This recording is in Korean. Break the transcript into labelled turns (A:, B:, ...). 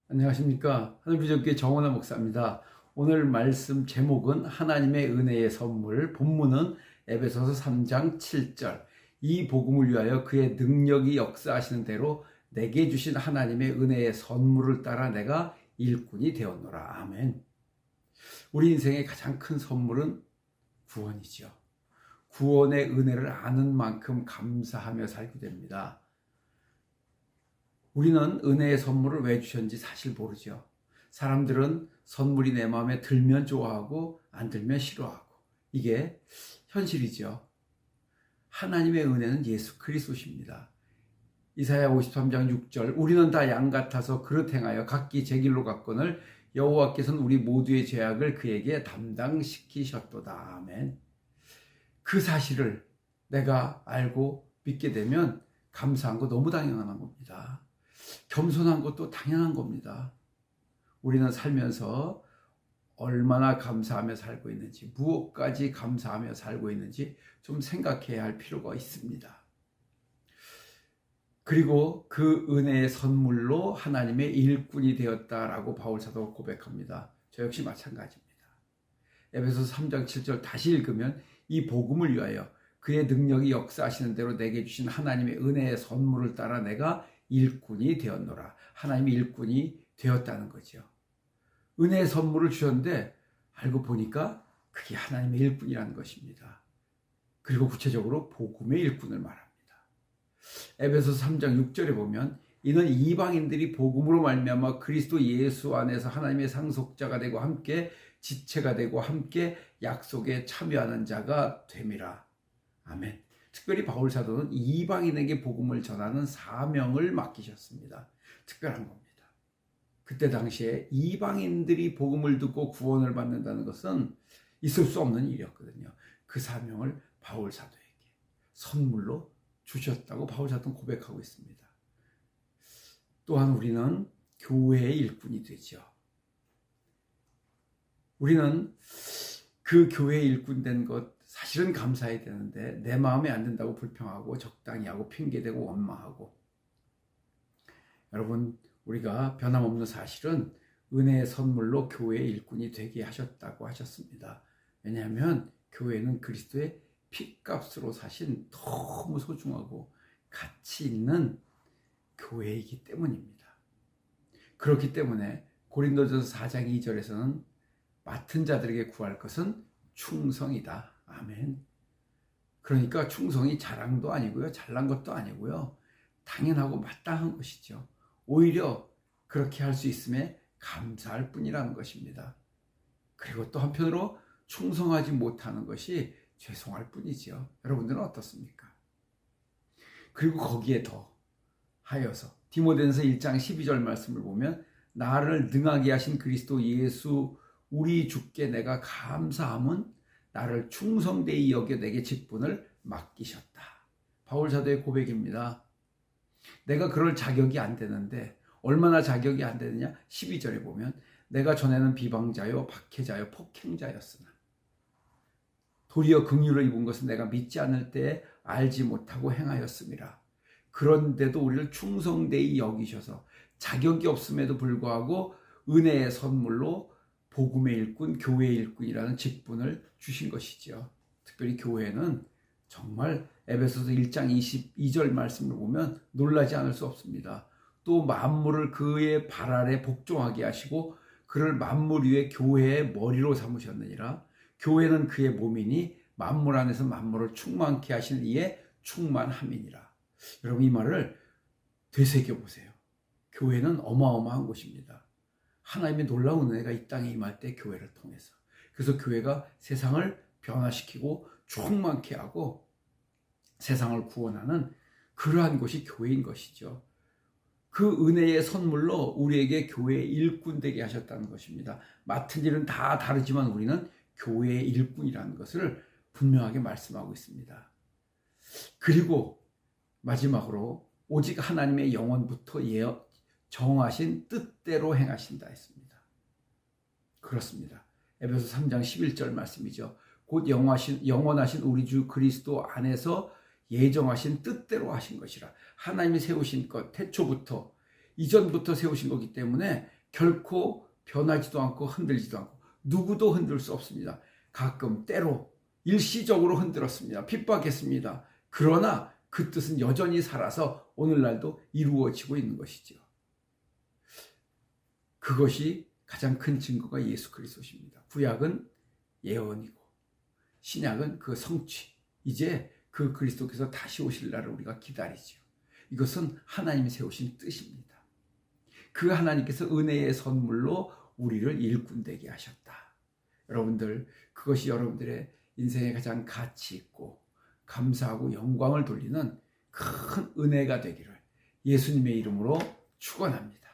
A: 안녕하십니까. 하늘비전교회 정원화 목사입니다. 오늘 말씀 제목은 하나님의 은혜의 선물, 본문은 에베소서 3장 7절. 이 복음을 위하여 그의 능력이 역사하시는 대로 내게 주신 하나님의 은혜의 선물을 따라 내가 일꾼이 되었노라. 아멘. 우리 인생의 가장 큰 선물은 구원이죠. 구원의 은혜를 아는 만큼 감사하며 살게 됩니다. 우리는 은혜의 선물을 왜 주셨는지 사실 모르죠. 사람들은 선물이 내 마음에 들면 좋아하고 안 들면 싫어하고, 이게 현실이죠. 하나님의 은혜는 예수 그리스도십니다. 이사야 53장 6절, 우리는 다 양 같아서 그릇 행하여 각기 제 길로 갔거늘 여호와께서는 우리 모두의 죄악을 그에게 담당시키셨도다. 아멘. 그 사실을 내가 알고 믿게 되면 감사한 거 너무 당연한 겁니다. 겸손한 것도 당연한 겁니다. 우리는 살면서 얼마나 감사하며 살고 있는지, 무엇까지 감사하며 살고 있는지 좀 생각해야 할 필요가 있습니다. 그리고 그 은혜의 선물로 하나님의 일꾼이 되었다라고 바울 사도가 고백합니다. 저 역시 마찬가지입니다. 에베소서 3장 7절 다시 읽으면 이 복음을 위하여 그의 능력이 역사하시는 대로 내게 주신 하나님의 은혜의 선물을 따라 내가 일꾼이 되었노라. 하나님이 일꾼이 되었다는 거죠. 은혜의 선물을 주셨는데 알고 보니까 그게 하나님의 일꾼이라는 것입니다. 그리고 구체적으로 복음의 일꾼을 말합니다. 에베소서 3장 6절에 보면 이는 이방인들이 복음으로 말미암아 그리스도 예수 안에서 하나님의 상속자가 되고 함께 지체가 되고 함께 약속에 참여하는 자가 됨이라. 아멘. 특별히 바울 사도는 이방인에게 복음을 전하는 사명을 맡기셨습니다. 특별한 겁니다. 그때 당시에 이방인들이 복음을 듣고 구원을 받는다는 것은 있을 수 없는 일이었거든요. 그 사명을 바울 사도에게 선물로 주셨다고 바울 사도는 고백하고 있습니다. 또한 우리는 교회의 일꾼이 되죠. 우리는 그 교회의 일꾼 된 것 사실은 감사해야 되는데 내 마음에 안 든다고 불평하고 적당히 하고 핑계대고 원망하고, 여러분, 우리가 변함없는 사실은 은혜의 선물로 교회의 일꾼이 되게 하셨다고 하셨습니다. 왜냐하면 교회는 그리스도의 피값으로 사신 너무 소중하고 가치 있는 교회이기 때문입니다. 그렇기 때문에 고린도전서 4장 2절에서는 맡은 자들에게 구할 것은 충성이다. 아멘. 그러니까 충성이 자랑도 아니고요, 잘난 것도 아니고요, 당연하고 마땅한 것이죠. 오히려 그렇게 할 수 있음에 감사할 뿐이라는 것입니다. 그리고 또 한편으로 충성하지 못하는 것이 죄송할 뿐이죠. 여러분들은 어떻습니까? 그리고 거기에 더 하여서 디모데전서 1장 12절 말씀을 보면 나를 능하게 하신 그리스도 예수 우리 주께 내가 감사함은 나를 충성되이 여겨 내게 직분을 맡기셨다. 바울 사도의 고백입니다. 내가 그럴 자격이 안 되는데 얼마나 자격이 안 되느냐? 12절에 보면 내가 전에는 비방자요 박해자요 폭행자였으나 도리어 긍휼을 입은 것은 내가 믿지 않을 때에 알지 못하고 행하였음이라. 그런데도 우리를 충성되이 여기셔서 자격이 없음에도 불구하고 은혜의 선물로 복음의 일꾼, 교회의 일꾼이라는 직분을 주신 것이죠. 특별히 교회는 정말 에베소서 1장 22절 말씀을 보면 놀라지 않을 수 없습니다. 또 만물을 그의 발 아래 복종하게 하시고 그를 만물 위에 교회의 머리로 삼으셨느니라. 교회는 그의 몸이니 만물 안에서 만물을 충만케 하시는 이의 충만함이니라. 여러분, 이 말을 되새겨보세요. 교회는 어마어마한 곳입니다. 하나님의 놀라운 은혜가 이 땅에 임할 때 교회를 통해서, 그래서 교회가 세상을 변화시키고 충만케 하고 세상을 구원하는 그러한 곳이 교회인 것이죠. 그 은혜의 선물로 우리에게 교회의 일꾼 되게 하셨다는 것입니다. 맡은 일은 다 다르지만 우리는 교회의 일꾼이라는 것을 분명하게 말씀하고 있습니다. 그리고 마지막으로 오직 하나님의 영원부터 정하신 뜻대로 행하신다 했습니다. 그렇습니다. 에베소 3장 11절 말씀이죠. 곧 영원하신 우리 주 그리스도 안에서 예정하신 뜻대로 하신 것이라. 하나님이 세우신 것, 태초부터, 이전부터 세우신 거기 때문에 결코 변하지도 않고 흔들리지도 않고 누구도 흔들 수 없습니다. 가끔 때로 일시적으로 흔들었습니다. 핍박했습니다. 그러나 그 뜻은 여전히 살아서 오늘날도 이루어지고 있는 것이죠. 그것이 가장 큰 증거가 예수 그리스도십니다. 구약은 예언이고 신약은 그 성취. 이제 그 그리스도께서 다시 오실 날을 우리가 기다리죠. 이것은 하나님이 세우신 뜻입니다. 그 하나님께서 은혜의 선물로 우리를 일꾼 되게 하셨다. 여러분들, 그것이 여러분들의 인생에 가장 가치 있고 감사하고 영광을 돌리는 큰 은혜가 되기를 예수님의 이름으로 축원합니다.